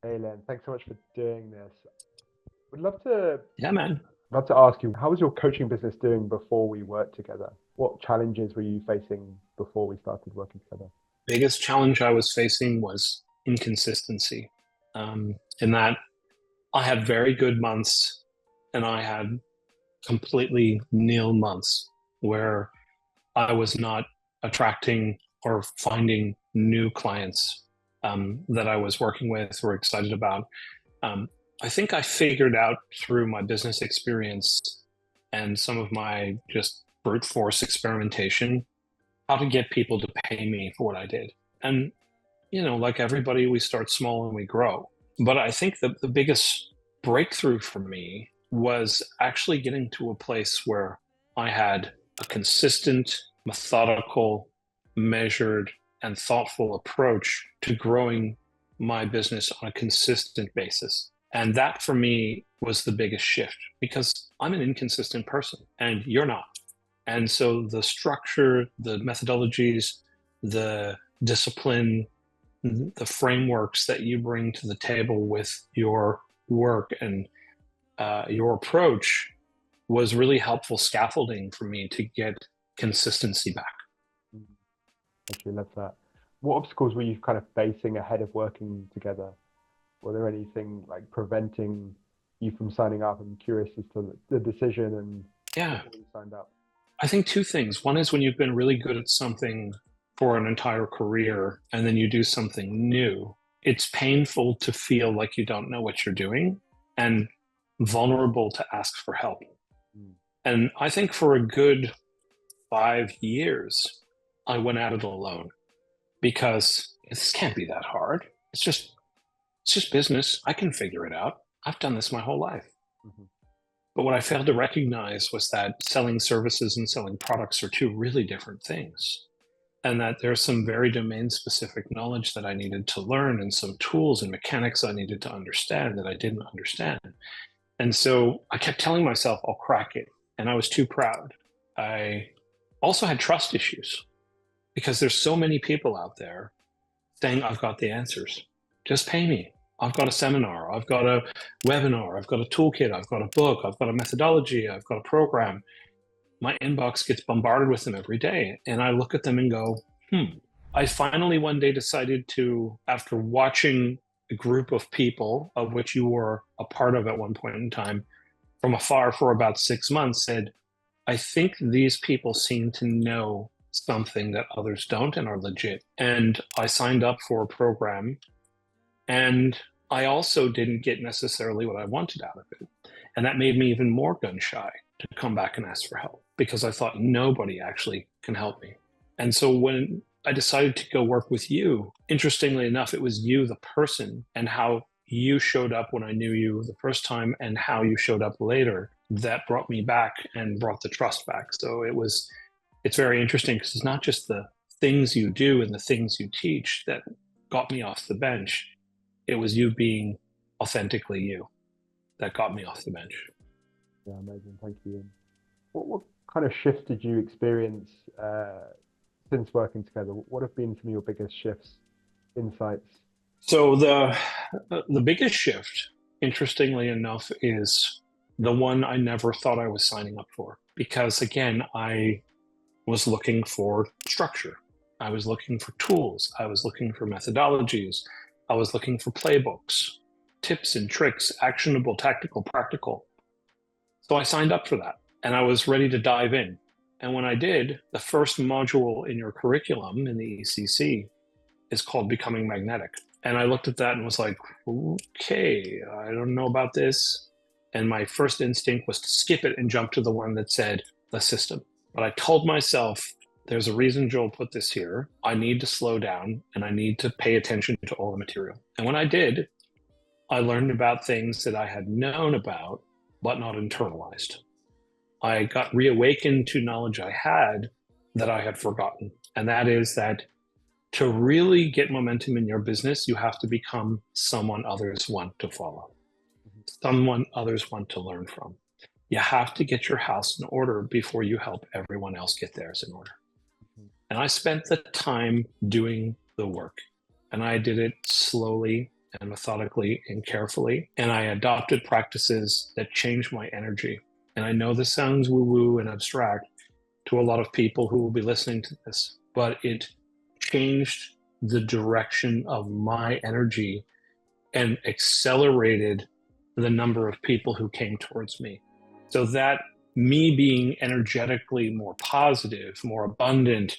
Hey Len, thanks so much for doing this. Would love to Yeah, man. ask you, how was your coaching business doing before we worked together? What challenges were you facing before we started working together? Biggest challenge I was facing was inconsistency. In that I had very good months and I had completely nil months where I was not attracting or finding new clients that I was working with or excited about. Um, I think I figured out through my business experience and some of my just brute force experimentation how to get people to pay me for what I did. And, like everybody, we start small and we grow. But I think the biggest breakthrough for me was actually getting to a place where I had a consistent, methodical, measured, and thoughtful approach to growing my business on a consistent basis. And that for me was the biggest shift because I'm an inconsistent person and you're not. And so the structure, the methodologies, the discipline, the frameworks that you bring to the table with your work and your approach was really helpful scaffolding for me to get consistency back. Mm, actually, love that. What obstacles were you kind of facing ahead of working together? Were there anything like preventing you from signing up? I'm curious as to the decision and Yeah, before you signed up. I think two things. One is when you've been really good at something for an entire career and then you do something new, it's painful to feel like you don't know what you're doing and vulnerable to ask for help. Mm, And I think for a good 5 years, I went at it alone because this can't be that hard. It's just business. I can figure it out. I've done this my whole life. mhm, But what I failed to recognize was that selling services and selling products are two really different things. And that there's some very domain specific knowledge that I needed to learn and some tools and mechanics I needed to understand that I didn't understand. And so I kept telling myself, I'll crack it. And I was too proud. I also had trust issues because there's so many people out there saying, I've got the answers. Just pay me. I've got a seminar. I've got a webinar. I've got a toolkit. I've got a book. I've got a methodology. I've got a program. My inbox gets bombarded with them every day. And I look at them and go, I finally one day decided to, after watching a group of people, of which you were a part of at one point in time, from afar for about 6 months, said, I think these people seem to know something that others don't and are legit. And I signed up for a program and I also didn't get necessarily what I wanted out of it. And that made me even more gun shy to come back and ask for help because I thought nobody actually can help me. And so when I decided to go work with you, interestingly enough, it was you, the person, and how you showed up when I knew you the first time and how you showed up later that brought me back and brought the trust back. So it's very interesting because it's not just the things you do and the things you teach that got me off the bench. It was you being authentically you that got me off the bench. yeah, amazing. Thank you. And what kind of shifts did you experience since working together? What have been some of your biggest shifts, insights? So the biggest shift, interestingly enough, is the one I never thought I was signing up for. Because again, I was looking for structure. I was looking for tools. I was looking for methodologies. I was looking for playbooks, tips and tricks, actionable, tactical, practical. So I signed up for that and I was ready to dive in. And when I did, the first module in your curriculum in the ECC is called Becoming Magnetic. And I looked at that and was like, okay, I don't know about this. And my first instinct was to skip it and jump to the one that said the system. But I told myself, there's a reason Joel put this here. I need to slow down and I need to pay attention to all the material. And when I did, I learned about things that I had known about, but not internalized. I got reawakened to knowledge I had that I had forgotten. And that is that to really get momentum in your business, you have to become someone others want to follow, Mhm, someone others want to learn from. You have to get your house in order before you help everyone else get theirs in order. mhm, And I spent the time doing the work and I did it slowly and methodically and carefully. And I adopted practices that changed my energy. And I know this sounds woo-woo and abstract to a lot of people who will be listening to this, but it changed the direction of my energy and accelerated the number of people who came towards me. So that me being energetically more positive, more abundant,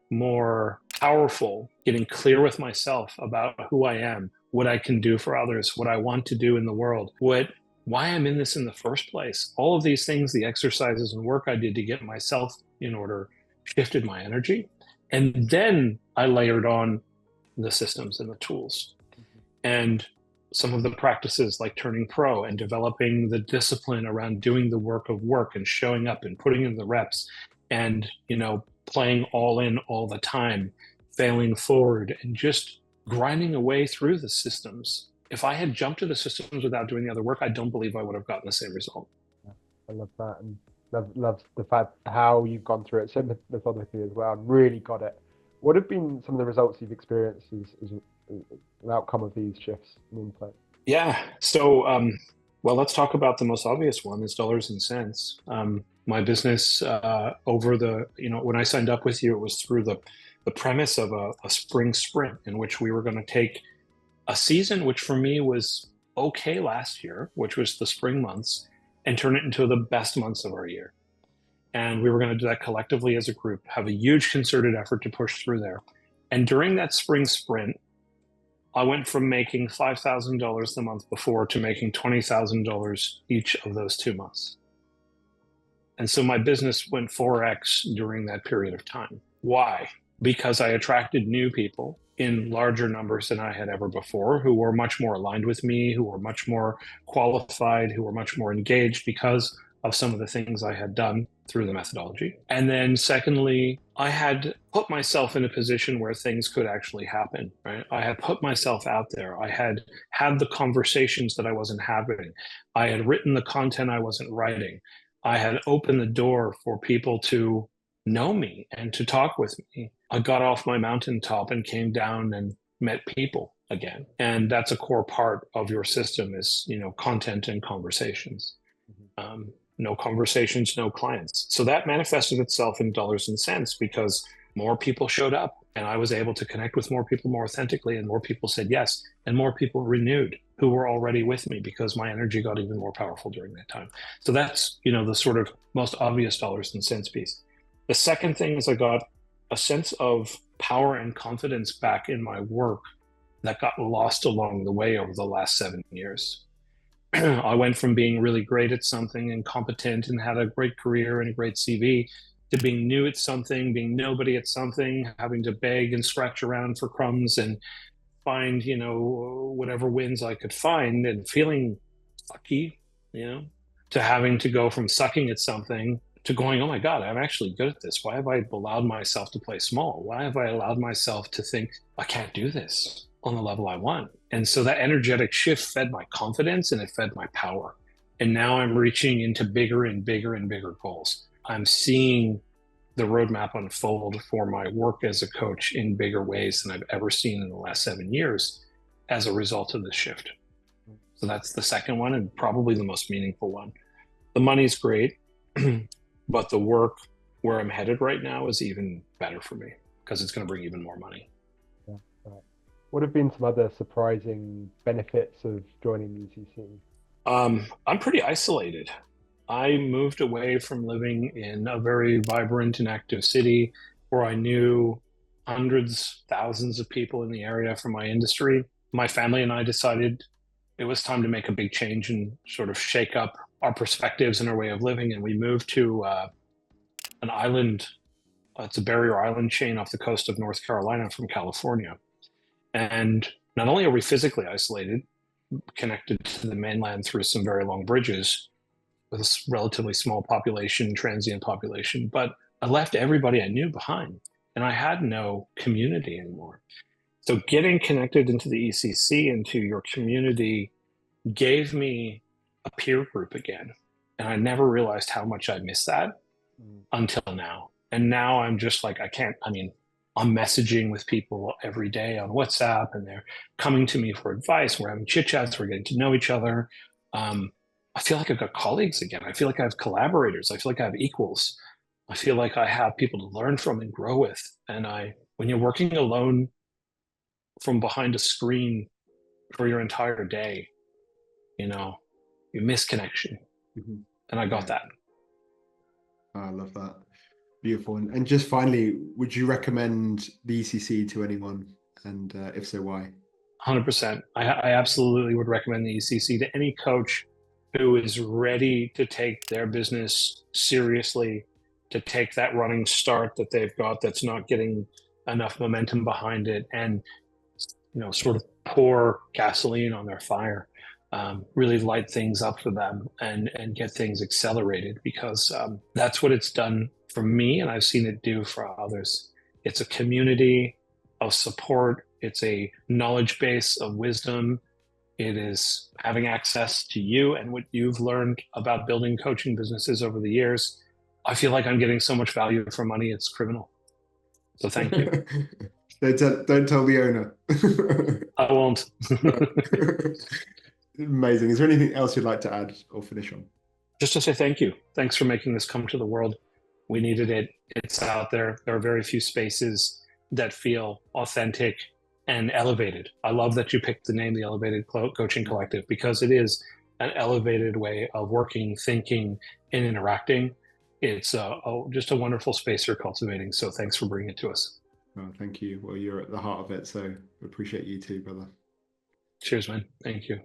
more powerful, getting clear with myself about who I am, what I can do for others, what I want to do in the world, why I'm in this in the first place. All of these things, the exercises and work I did to get myself in order, shifted my energy. And then I layered on the systems and the tools. And some of the practices like turning pro and developing the discipline around doing the work of work and showing up and putting in the reps and, playing all in all the time, failing forward and just grinding away through the systems. If I had jumped to the systems without doing the other work, I don't believe I would have gotten the same result. I love that, and love the fact how you've gone through it so methodically as well and really got it. What have been some of the results you've experienced as an outcome of these shifts and insight? Yeah. So, well, let's talk about the most obvious one is dollars and cents. My business when I signed up with you, it was through the premise of a spring sprint in which we were going to take a season, which for me was okay last year, which was the spring months, and turn it into the best months of our year. And we were going to do that collectively as a group, have a huge concerted effort to push through there. And during that spring sprint, I went from making $5,000 the month before to making $20,000 each of those 2 months. And so my business went 4x during that period of time. Why? Because I attracted new people in larger numbers than I had ever before, who were much more aligned with me, who were much more qualified, who were much more engaged because of some of the things I had done through the methodology. And then secondly, I had put myself in a position where things could actually happen, right? I had put myself out there. I had had the conversations that I wasn't having. I had written the content I wasn't writing. I had opened the door for people to know me and to talk with me. I got off my mountaintop and came down and met people again. And that's a core part of your system is, content and conversations. No conversations, no clients. So that manifested itself in dollars and cents because more people showed up and I was able to connect with more people more authentically and more people said yes and more people renewed who were already with me because my energy got even more powerful during that time. So that's, the sort of most obvious dollars and cents piece. The second thing is I got a sense of power and confidence back in my work that got lost along the way over the last 7 years. I went from being really great at something and competent and had a great career and a great CV to being new at something, being nobody at something, having to beg and scratch around for crumbs and find, whatever wins I could find and feeling sucky, to having to go from sucking at something to going, oh my God, I'm actually good at this. Why have I allowed myself to play small? Why have I allowed myself to think I can't do this on the level I want? And so that energetic shift fed my confidence and it fed my power. And now I'm reaching into bigger and bigger and bigger goals. I'm seeing the roadmap unfold for my work as a coach in bigger ways than I've ever seen in the last 7 years as a result of this shift. So that's the second one and probably the most meaningful one. The money's great, but the work where I'm headed right now is even better for me because it's going to bring even more money. Yeah, right. What have been some other surprising benefits of joining UCC? I'm pretty isolated. I moved away from living in a very vibrant and active city where I knew hundreds, thousands of people in the area from my industry. My family and I decided it was time to make a big change and sort of shake up our perspectives and our way of living. And we moved to an island. It's a barrier island chain off the coast of North Carolina from California. And not only are we physically isolated, connected to the mainland through some very long bridges with a relatively small population, transient population, but I left everybody I knew behind and I had no community anymore. So getting connected into the ECC, into your community, gave me a peer group again. And I never realized how much I missed that until now. And now I'm just like, I'm messaging with people every day on WhatsApp, and they're coming to me for advice. We're having chit chats. We're getting to know each other. Um, I feel like I've got colleagues again. I feel like I have collaborators. I feel like I have equals. I feel like I have people to learn from and grow with. And when you're working alone from behind a screen for your entire day, you know, you miss connection. Mhm. And I got Yeah. that. I love that. Beautiful. And just finally, would you recommend the ECC to anyone? And if so, why? 100%. I absolutely would recommend the ECC to any coach who is ready to take their business seriously, to take that running start that they've got that's not getting enough momentum behind it, and sort of pour gasoline on their fire, really light things up for them and get things accelerated, because that's what it's done for me, and I've seen it do for others. It's a community of support. It's a knowledge base of wisdom. It is having access to you and what you've learned about building coaching businesses over the years. I feel like I'm getting so much value for money, it's criminal. So thank you. Don't tell the owner. I won't. Amazing. Is there anything else you'd like to add or finish on? Just to say thank you. Thanks for making this come to the world. We needed it. It's out there. There are very few spaces that feel authentic and elevated. I love that you picked the name, the Elevated Coaching Collective, because it is an elevated way of working, thinking, and interacting. It's just a wonderful space you're cultivating. So thanks for bringing it to us. Oh, thank you. Well, you're at the heart of it, so appreciate you too, brother. Cheers, man. Thank you.